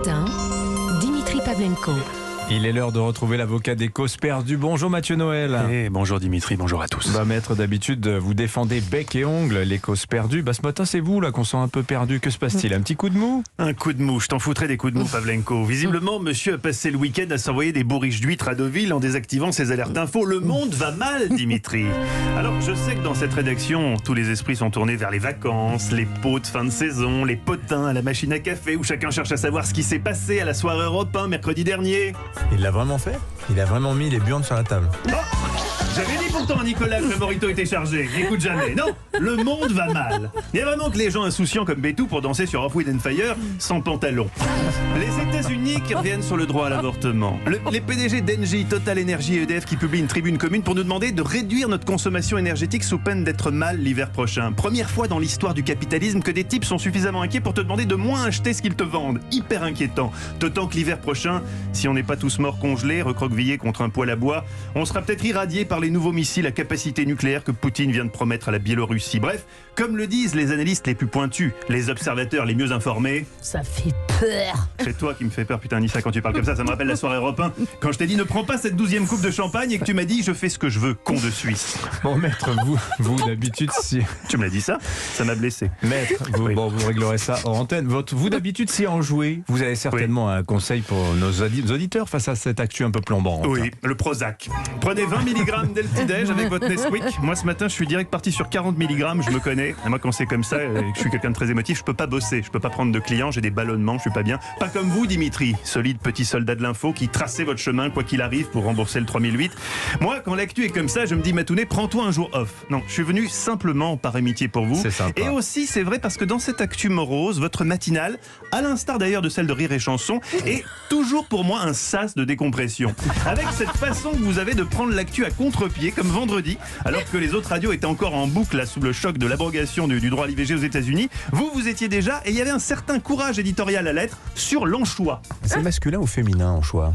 matin, Dimitri Pavlenko. Il est l'heure de retrouver l'avocat des causes perdues. Bonjour Mathieu Noël. Bonjour Dimitri, bonjour à tous. Maître, d'habitude, vous défendez bec et ongles les causes perdues. Ce matin, c'est vous là qu'on sent un peu perdu. Que se passe-t-il? Un petit coup de mou? Un coup de mou, je t'en foutrais des coups de mou, Pavlenko. Visiblement, monsieur a passé le week-end à s'envoyer des bourriches d'huîtres à Deauville en désactivant ses alertes info. Le monde va mal, Dimitri. Alors, je sais que dans cette rédaction, tous les esprits sont tournés vers les vacances, les pots de fin de saison, les potins à la machine à café, où chacun cherche à savoir ce qui s'est passé à la soirée Europe 1 mercredi dernier. Il l'a vraiment fait? Il a vraiment mis les burnes sur la table. Oh, j'avais dit pourtant à Nicolas que le morito était chargé. N'écoute jamais. Non, le monde va mal. Il y a vraiment que les gens insouciants comme Bétou pour danser sur Off Wind and Fire sans pantalon. Les États-Unis qui reviennent sur le droit à l'avortement. Les PDG d'Engie, Total Energy et EDF qui publient une tribune commune pour nous demander de réduire notre consommation énergétique sous peine d'être mal l'hiver prochain. Première fois dans l'histoire du capitalisme que des types sont suffisamment inquiets pour te demander de moins acheter ce qu'ils te vendent. Hyper inquiétant. D'autant que l'hiver prochain, si on n'est pas tous morts congelés, recroquevillés contre un poêle à bois, on sera peut-être irradiés par les nouveaux missiles à capacité nucléaire que Poutine vient de promettre à la Biélorussie. Bref, comme le disent les analystes les plus pointus, les observateurs les mieux informés... Ça fait peur. C'est toi qui me fais peur, putain, Nissa, quand tu parles comme ça me rappelle la soirée Europe 1, quand je t'ai dit ne prends pas cette 12e coupe de champagne et que tu m'as dit je fais ce que je veux, con de Suisse. Bon, maître, vous d'habitude, si... Tu me l'as dit ça m'a blessé. Maître, vous, Oui. vous réglerez ça hors antenne. Vous d'habitude, si en jouez, vous avez certainement un conseil pour nos auditeurs face à cette actu un peu plombante. Oui, le Prozac. Prenez 20 mg dès le petit-déj avec votre Nesquik. Moi, ce matin, je suis direct parti sur 40 mg, je me connais. Et moi, quand c'est comme ça, et que je suis quelqu'un de très émotif, je peux pas bosser, je peux pas prendre de clients, j'ai des ballonnements, je suis pas bien. Pas comme vous, Dimitri, solide petit soldat de l'info qui tracez votre chemin, quoi qu'il arrive, pour rembourser le 3008. Moi, quand l'actu est comme ça, je me dis, Matounet, prends-toi un jour off. Non, je suis venu simplement par amitié pour vous. C'est sympa. Et aussi, c'est vrai, parce que dans cette actu morose, votre matinale, à l'instar d'ailleurs de celle de Rire et Chanson, est toujours pour moi un sas de décompression. Avec cette façon que vous avez de prendre l'actu à contre-pied, comme vendredi, alors que les autres radios étaient encore en boucle là, sous le choc de l'abrogation du droit à l'IVG aux États-Unis, vous étiez déjà, et il y avait un certain courage éditorial à l'être, sur l'anchois. C'est masculin ou féminin, en choix?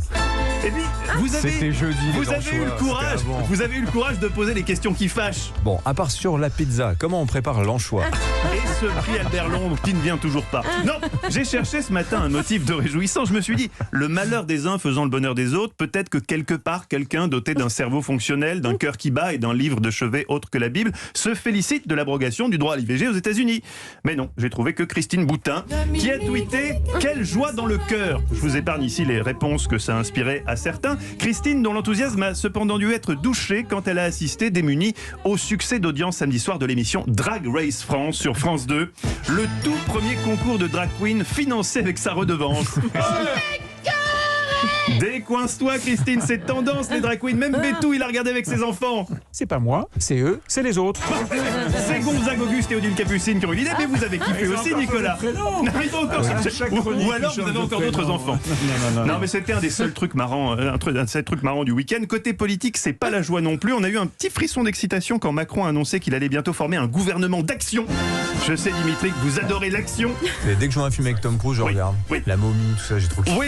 Et puis, vous avez C'était jeudi, les eu le anchois, courage, c'était avant. vous avez eu le courage de poser les questions qui fâchent. Bon, à part sur la pizza, comment on prépare l'anchois? Et ce prix Albert Londres qui ne vient toujours pas. Non, j'ai cherché ce matin un motif de réjouissance. Je me suis dit, le malheur des uns faisant le bonheur des autres, peut-être que quelque part, quelqu'un doté d'un cerveau fonctionnel, d'un cœur qui bat et d'un livre de chevet autre que la Bible, se félicite de l'abrogation du droit à l'IVG aux États-Unis. Mais non, j'ai trouvé que Christine Boutin, qui a tweeté « Quelle joie dans le cœur !» Je vous épargne ici les réponses que ça a inspiré à certains. Christine, dont l'enthousiasme a cependant dû être douché quand elle a assisté démunie au succès d'audience samedi soir de l'émission Drag Race France sur France 2, le tout premier concours de drag queen financé avec sa redevance. Décoince-toi, Christine, c'est tendance les drag queens. Même Bétou, il a regardé avec ses enfants. C'est pas moi, c'est eux, c'est les autres. C'est Gonzague Auguste et Odile Capucine qui ont eu l'idée, mais vous avez kiffé aussi, Nicolas. Non, il faut encore ou alors vous avez encore d'autres enfants. Non, mais c'était un des seuls trucs marrants, un de ces trucs marrants du week-end. Côté politique, c'est pas la joie non plus. On a eu un petit frisson d'excitation quand Macron a annoncé qu'il allait bientôt former un gouvernement d'action. Je sais, Dimitri, que vous adorez l'action. Et dès que je vois un film avec Tom Cruise, je Oui, regarde. oui. La momie, tout ça, j'ai trop kiffé. Oui.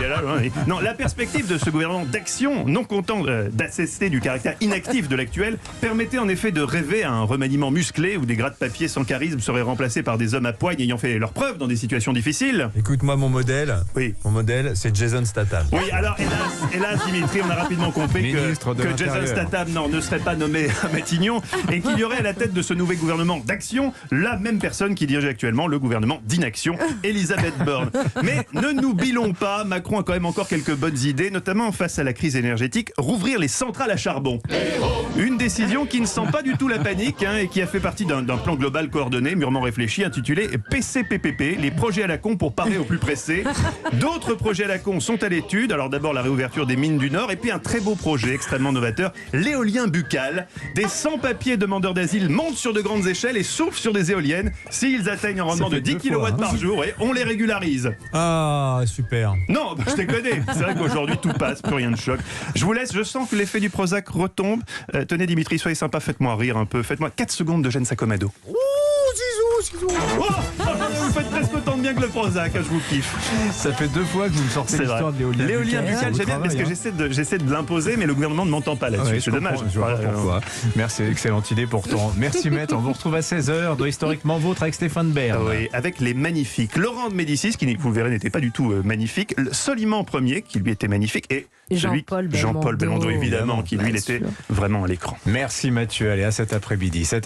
Là, oui. Non, la perspective de ce gouvernement d'action, non content d'assister du caractère inactif de l'actuel, permettait en effet de rêver à un remaniement musclé où des gratte-papier sans charisme seraient remplacés par des hommes à poigne ayant fait leurs preuves dans des situations difficiles. Écoute-moi, mon modèle, c'est Jason Statham. Oui, alors hélas, Dimitri, on a rapidement compris Ministre de que Jason l'Intérieur. Statham ne serait pas nommé à Matignon et qu'il y aurait à la tête de ce nouveau gouvernement d'action la même personne qui dirige actuellement le gouvernement d'inaction, Elisabeth Borne. Mais ne nous bilons pas, Macron a quand même encore quelques bonnes idées, notamment face à la crise énergétique, rouvrir les centrales à charbon. Une décision qui ne sent pas du tout la panique et qui a fait partie d'un plan global coordonné, mûrement réfléchi, intitulé PCPPP, les projets à la con pour parer au plus pressé. D'autres projets à la con sont à l'étude. Alors d'abord la réouverture des mines du Nord et puis un très beau projet extrêmement novateur, l'éolien buccal. Des sans-papiers demandeurs d'asile montent sur de grandes échelles et soufflent sur des éoliennes. S'ils atteignent un rendement de 10 kW par jour, on les régularise. Ah, super. Non, je te connais. C'est vrai qu'aujourd'hui tout passe, plus rien de choc. Je vous laisse, je sens que l'effet du Prozac retombe. Tenez Dimitri, soyez sympa, faites-moi rire un peu. Faites-moi 4 secondes de Jeanne Saccomado. Ouh, zizou, Vous faites presque autant de bien que le Prozac, je vous kiffe. Ça fait 2 fois que vous me sortez C'est l'histoire vrai. de l'éolien. L'éolien buccal, j'aime bien parce que j'essaie de l'imposer, mais le gouvernement ne m'entend pas là-dessus. Ouais, C'est dommage. Je vois pas pourquoi. Merci, excellente idée pourtant. Merci maître, on vous retrouve à 16h dans Historiquement Vôtre avec Stéphane Bern. Oui, avec les magnifiques. Laurent de Médicis, qui, vous le verrez, n'était pas du tout magnifique. Soliman Ier, qui lui était magnifique. Et Jean-Paul Belmondo, évidemment, qui lui, il était sûr. vraiment à l'écran. Merci Mathieu, allez à cet après-midi.